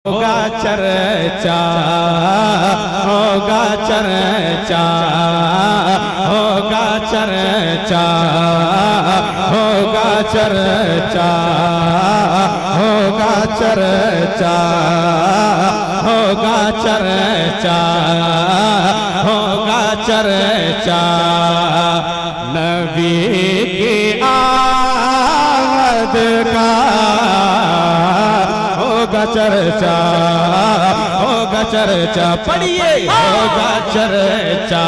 होगा चर्चा, होगा चर्चा, होगा चर्चा, होगा चर्चा, होगा चर्चा, होगा चर्चा, होगा चर्चा। नबी की आमद का होगा चर्चा, होगा चर्चा। पढ़िए, होगा चर्चा,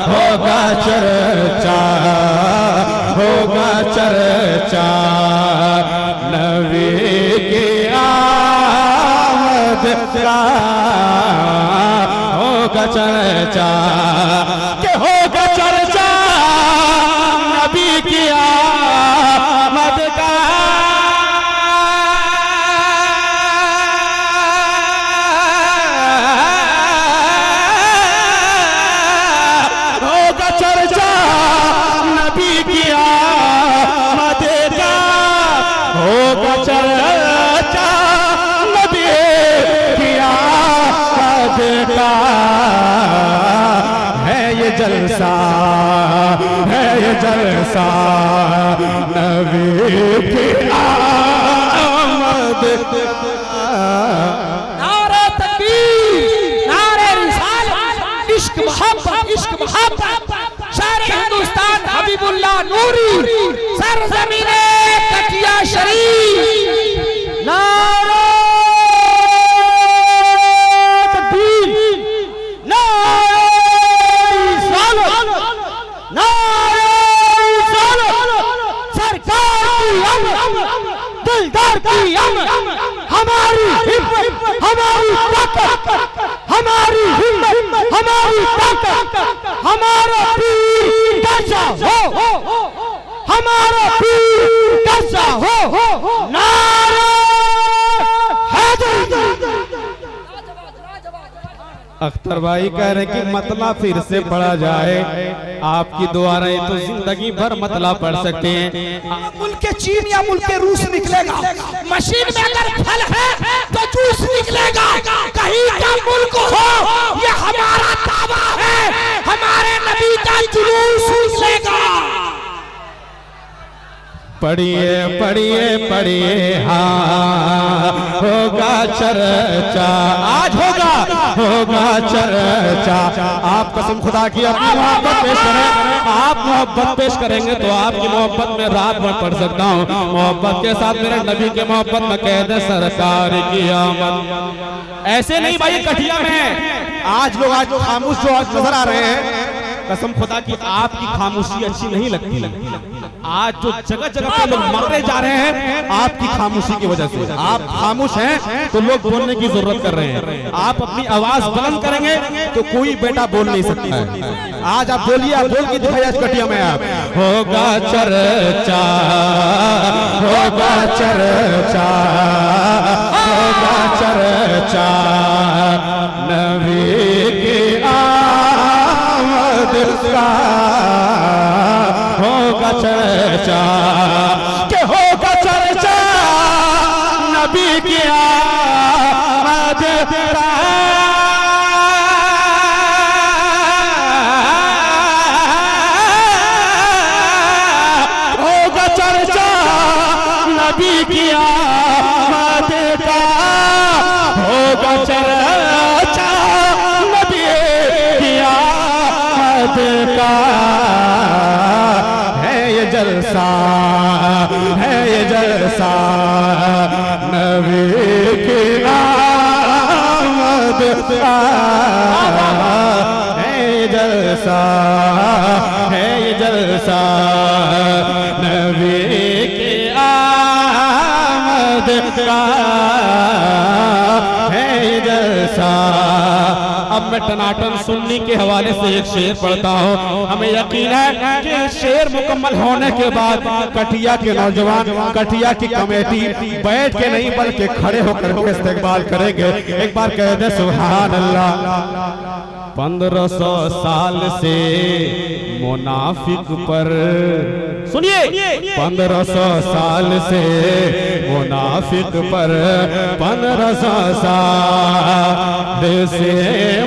होगा चर्चा, होगा चर्चा। नबी की आमद का होगा चर्चा, के होगा चर्चा नबी की आमद का। होगा चर्चा नबी की आमद का। है ये जलसा, है ये जलसा नबी की आमद का। नारे तकबीर, नारे रिसालत, इश्क मोहब्बत, इश्क मोहब्बत। शायर हिंदुस्तान हबीबुल्लाह नूरी, सरज़मीने कटिया शरीफ। नारे तकबीर, नारे रिसालत, नारे रिसालत। सरकार की अमर, दिलदार की अमर, हमारी हिम्मत, हमारी ताकत, हमारी हिम्मत, हमारी ताकत, हमारा पीर कैसा हो, हमारा पीर कैसा हो। नारे हैदर। अख्तर भाई कह रहे कि मतला फिर से पढ़ा जाए। आपकी दुआएं तो जिंदगी भर मतला पढ़ सकते हैं। मुल्क चीन या मुल्क रूस निकलेगा, मशीन में अगर फल है तो जूस निकलेगा। कहीं का मुल्क हो ये हमारा दावा है, हमारे नबी का जुलूस निकलेगा। पढ़िए पढ़िए पढ़िए, हाँ होगा चर्चा, आज होगा, होगा चर्चा। आप कसम खुदा की अपनी मोहब्बत पेश करें, आप मोहब्बत पेश करेंगे तो आपकी मोहब्बत में रात भर पढ़ सकता हूँ। मोहब्बत के साथ मेरे नबी के मोहब्बत में कह दे सरकार की आमद। ऐसे नहीं भाई, कठिया में है आज लोग, आज खामोश जो आज नजर आ रहे हैं, कसम खुदा की आपकी खामोशी अच्छी नहीं लगती। आज जो जगह जगह पे लोग मरने जा रहे हैं आपकी खामोशी की वजह से। आप खामोश हैं तो लोग बोलने की जरूरत कर रहे हैं। आप अपनी आवाज बुलंद करेंगे तो कोई बेटा बोल नहीं सकता है। आज आप बोलिए, आप बोल के दिखाइए आज कटिया में। आप होगा चर्चा, होगा चर्चा, होगा चर्चा नबी की आमद का। होगा चर्चा, के होगा चर्चा नबी की आमद का। होगा चर्चा नबी की आमद का। होगा चर्चा नबी की आमद का। जलसा है ये जलसा नबी की आमद का। है ये जलसा, है ये जलसा नबी की आमद का। है ये जलसा। अब मैं टनाटन सुन्नी के हवाले से एक शेर पढ़ता हूँ। हमें यकीन है कि शेर मुकम्मल होने के बाद कटिया के नौजवान, कटिया की कमेटी बैठ के नहीं बल्कि खड़े होकर के इस्तेकबाल करेंगे। एक बार कह दे सुभान अल्लाह। 1500 साल से मुनाफिक पर, सुनिए 1500 साल से मुनाफिक पर 1500 साल से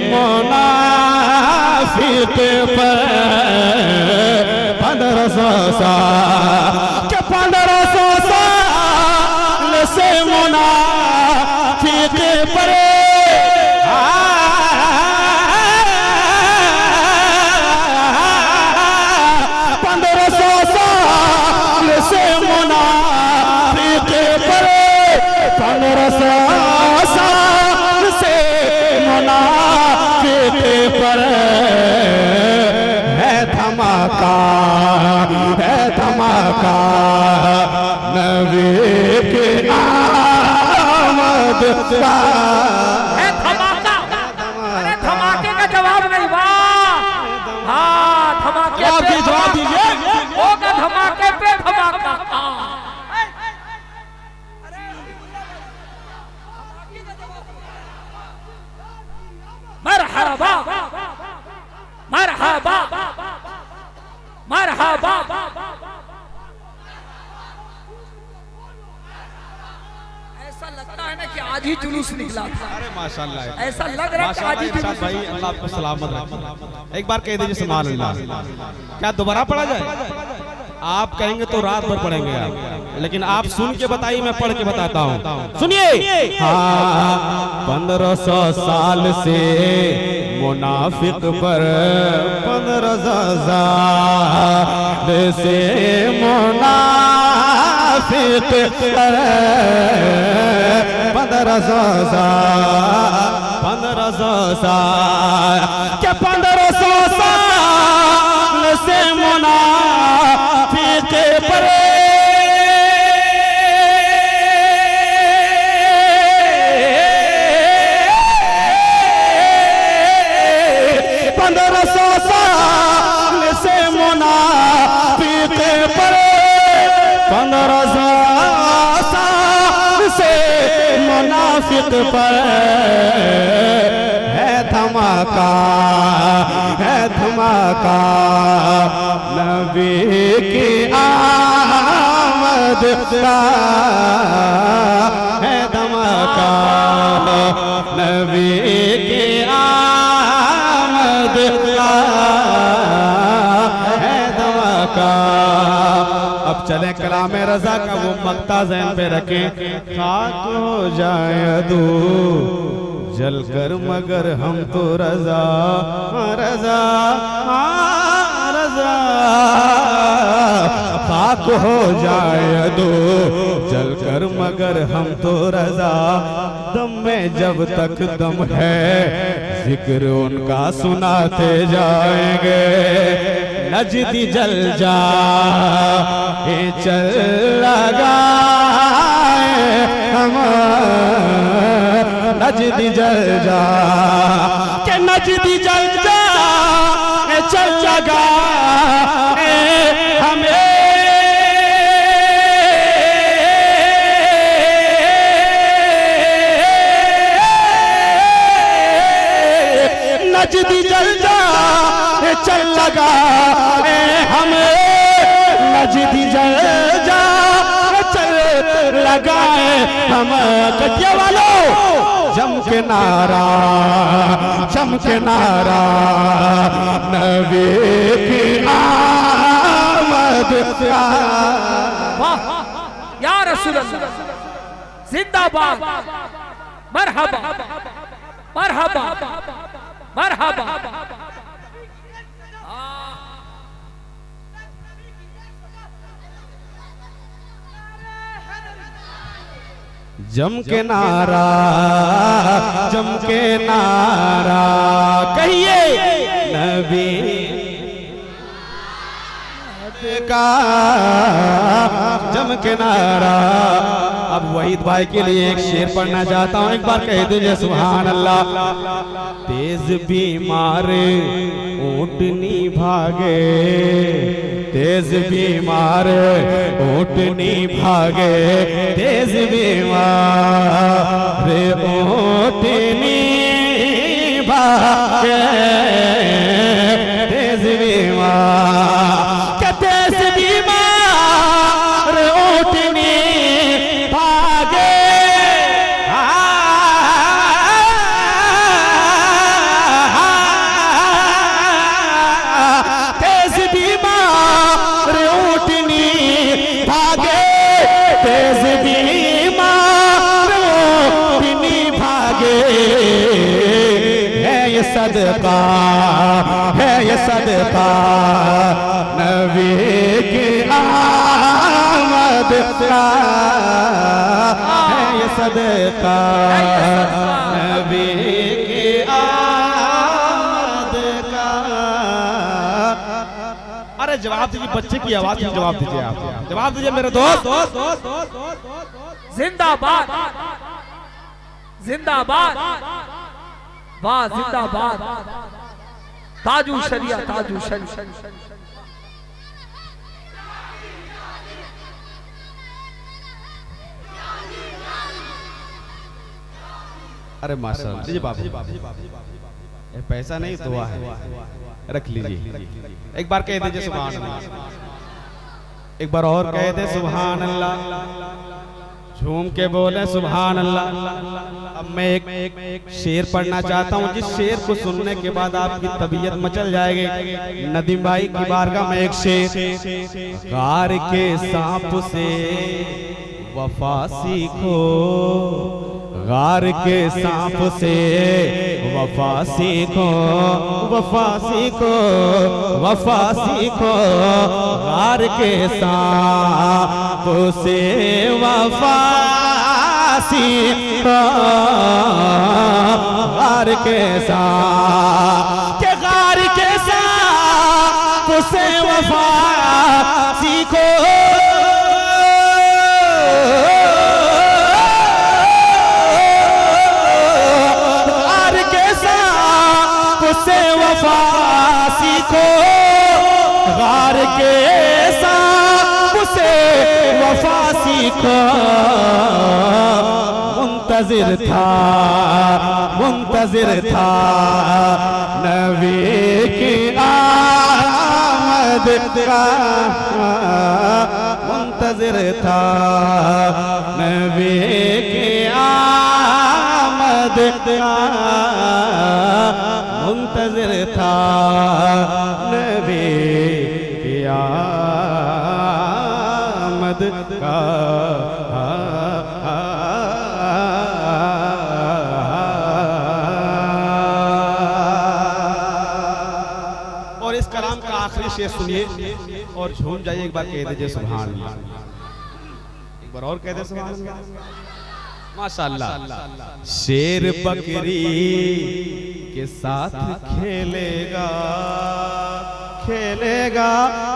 मुनाफिक पर 1500 साल के 1500 साल से मुनाफिक पर 1500 साल से मुनाफिक पर 1500 साल से मुनाफिक पर है धमाका नबी की आमद का है धमाका। अरे धमाके का जवाब नहीं, वाह हाँ धमाके जवाब पे दीजिए होगा, धमाके पे धमाका। हाँ। मरहबा मरहबा मरहबा। ऐसा लगता है ना कि आज ही जुलूस निकला था। अरे माशाल्लाह, ऐसा लग रहा है कि आज ही इरशाद जुलूस भाई, अल्लाह आपको सलामत रखे। एक बार कह दीजिए सुभान अल्लाह। क्या दोबारा पढ़ा जाए? आप कहेंगे तो रात भर पढ़ेंगे आप, लेकिन आप सुन के बताइए, मैं पढ़ के बताता हूँ। सुनिए। हाँ 1500 साल से मुनाफिक पर 1500 साल से मुनाफिक पर 1500 साल के 1500 साल से मुनाफिक पर 1500 साल से मुनाफिक पर 1500 साल से मुनाफिक पर है धमाका नबी की आमद का है धमाका नबी की आमद का है धमाका। अब चले कलाम रजा का वो मक्ता ज़हन पे रखें। खाक हो जाए दू जल कर मगर हम तो रजा रजा रजा। खाक हो जाए दो जल कर मगर हम तो रजा। दम में जब तक दम है जिक्र उनका सुनाते जाएंगे। नजदी जल जा चल लगा हम नजदी जल जा के नजदी जल जा चल लगा हमें। नजदी जल जा चल लगा हमें। नजदी जल जा चल लगाए हम। कटिया वालों जम के नारा नबी की आमद का। वाह या रसूल अल्लाह जिंदाबाद। मरहबा मरहबा मरहबा। जम के नारा कहिए नबी का जम के नारा। अब वहीद भाई के लिए एक शेर पढ़ना चाहता हूँ, एक बार कह दीजिए सुभान अल्लाह। तेज बीमार ऊँटनी भागे, तेज बीमार ऊँटनी भागे, तेज बीमार ऊँटनी भागे, तेज बीमार, तेज बीमार ऊँटनी भागे। सदका है, ये सदका नबी की आमद का है, ये सदका नबी की आमद का। अरे जवाब दीजिए, बच्चे की आवाज में जवाब दीजिए, आप जवाब दीजिए मेरे दोस्त। जिंदाबाद जिंदाबाद, वाह जिंदाबाद, ताजू शरिया ताजू शरिया। अरे माशाअल्लाह, दीजिए बाबू, ये पैसा नहीं दुआ है, रख लीजिए। एक बार कह दीजिए सुभान अल्लाह, एक बार और कह दे सुभान अल्लाह, झूम के बोले सुभान अल्लाह। अब मैं एक शेर पढ़ना चाहता हूँ, जिस शेर को सुनने के बाद आपकी तबीयत मचल जाएगी। नदीम भाई की बारगाह में एक शेर। गार के सांप से वफा सीखो, गार के सांप से वफा सीखो, वफा सीखो, वफा सीखो, गार के सांप से वफा सीखो, गार के सांप के, गार के सांप से वफा सीखो, से वफा सीखो, गार के सांप से वफा सीखो। मुंतजिर था नबी की आमद का, मुंतजिर था नबी की आमद का, मुंतजिर था नबी की आमद का। और इस कलाम का आखिरी शेर सुनिए और झूम जाइए। एक बार कह दीजिए सुभान अल्लाह, एक बार और कह दे सुभान अल्लाह, माशाअल्लाह। शेर बकरी के साथ खेलेगा, खेलेगा,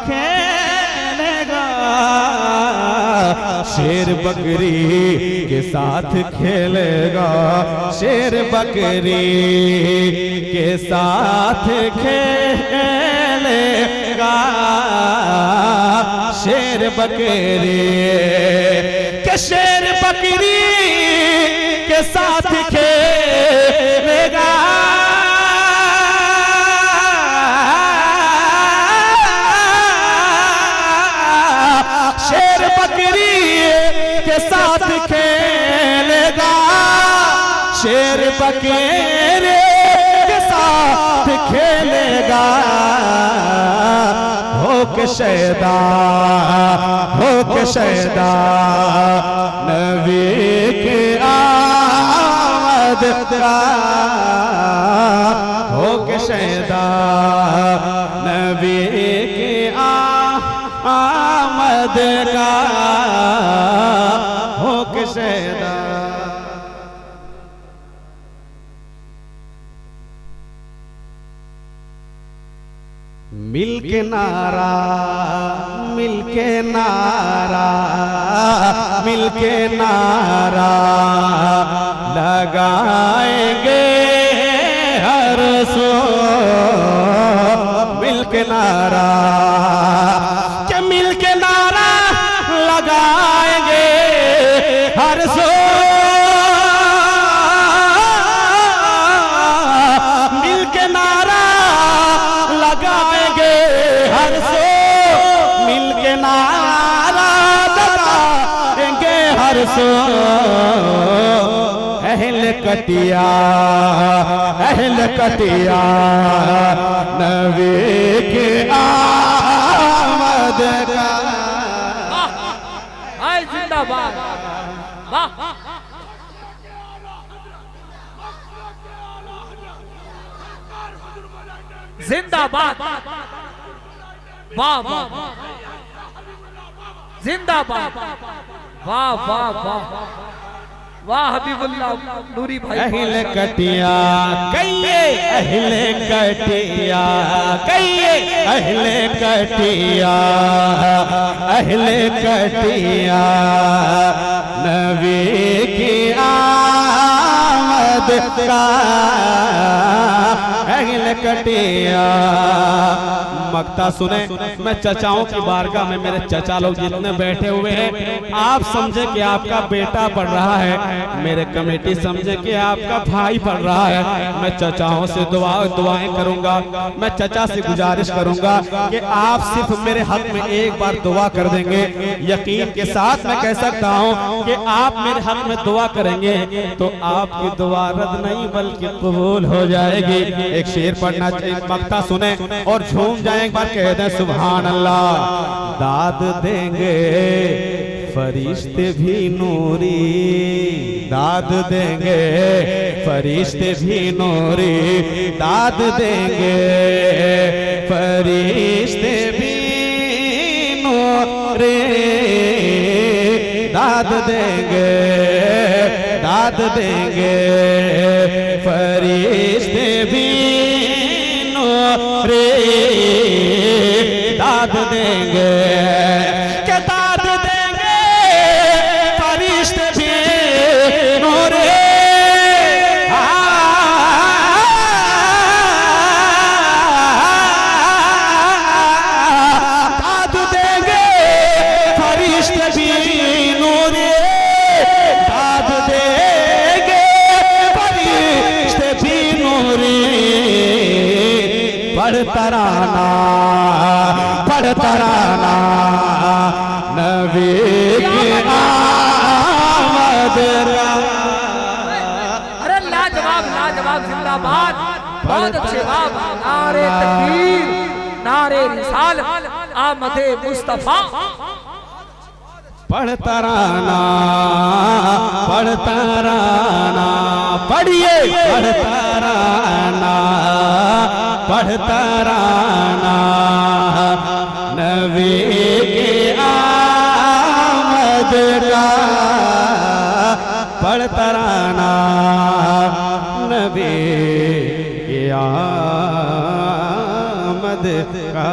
खेलेगा, शेर बकरी के साथ खेलेगा, शेर बकरी के साथ खेलेगा, शेर बकरी के, शेर बकरी के साथ खेलेगा, शेर बकरी के साथ खेलेगा, शेर बकरी के साथ खेलेगा, हो के शैदा, हो के शैदा नबी की आमद का, हो के शैदा नबी की आमद का, हो के शैदा। मिल के नारा, मिल के नारा, मिल के नारा लगाएंगे हर सो, मिल के नारा, के मिल के नारा लगाएंगे हर सो, मिल के नारा लगाएंगे हर सो, मिल के नारा लगाएंगे हर सो। अहल कटिया, अहल कटिया नबी की आमद का। हाय जिंदाबाद, वाह जिंदाबाद, वाह वाह, जिंदाबाद, वाह वाह वाह वाह, हबीबुल्लाह नूरी भाई। अहिल कटिया कहिए, अहिल कटिया कहिए, अहिल कटिया, अहिल कटिया, नबी की आमद का अहिल कटिया। मक्ता सुने, मैं चचाओं की बारगाह में मेरे चचा लोग जितने बैठे हुए हैं, आप समझे कि आपका बेटा पढ़ रहा है, मेरे कमेटी समझे कि आपका भाई पढ़ रहा है। मैं चचाओं से दुआएं करूंगा, मैं चचा से गुजारिश करूंगा कि आप सिर्फ मेरे हक में एक बार दुआ कर देंगे। यकीन के साथ मैं कह सकता हूं कि आप मेरे हक में दुआ करेंगे तो आपकी दुआ रद्द नहीं बल्कि कबूल हो जाएगी। एक शेर पढ़ना चाहिए, मक्ता सुने और झूम जाए, एक बार कह दें सुभान अल्लाह। दाद देंगे फरिश्ते भी नूरी, दाद देंगे फरिश्ते भी नूरी, दाद देंगे फरिश्ते भी नूरी, दाद देंगे, दाद देंगे फरिश्ते भी नूरी, दाद देंगे के दाद देंगे फरिश्ते भी नूरी, दाद देंगे फरिश्ते भी नूरी, दाद देंगे फरिश्ते भी नूरी। पढ़ तराना, पढ़ तराना, नबी की आमद का। अरे लाजवाब लाजवाब, जिंदाबाद, बहुत अच्छे बाब। नारे तकबीर, नारे रिसालत, आमदे मुस्तफा। पढ़ तराना, पढ़ तराना, पढ़िए पढ़ तराना, पढ़ तराना, नबी की आमद का। पढ़ तराना, नबी की आमद का।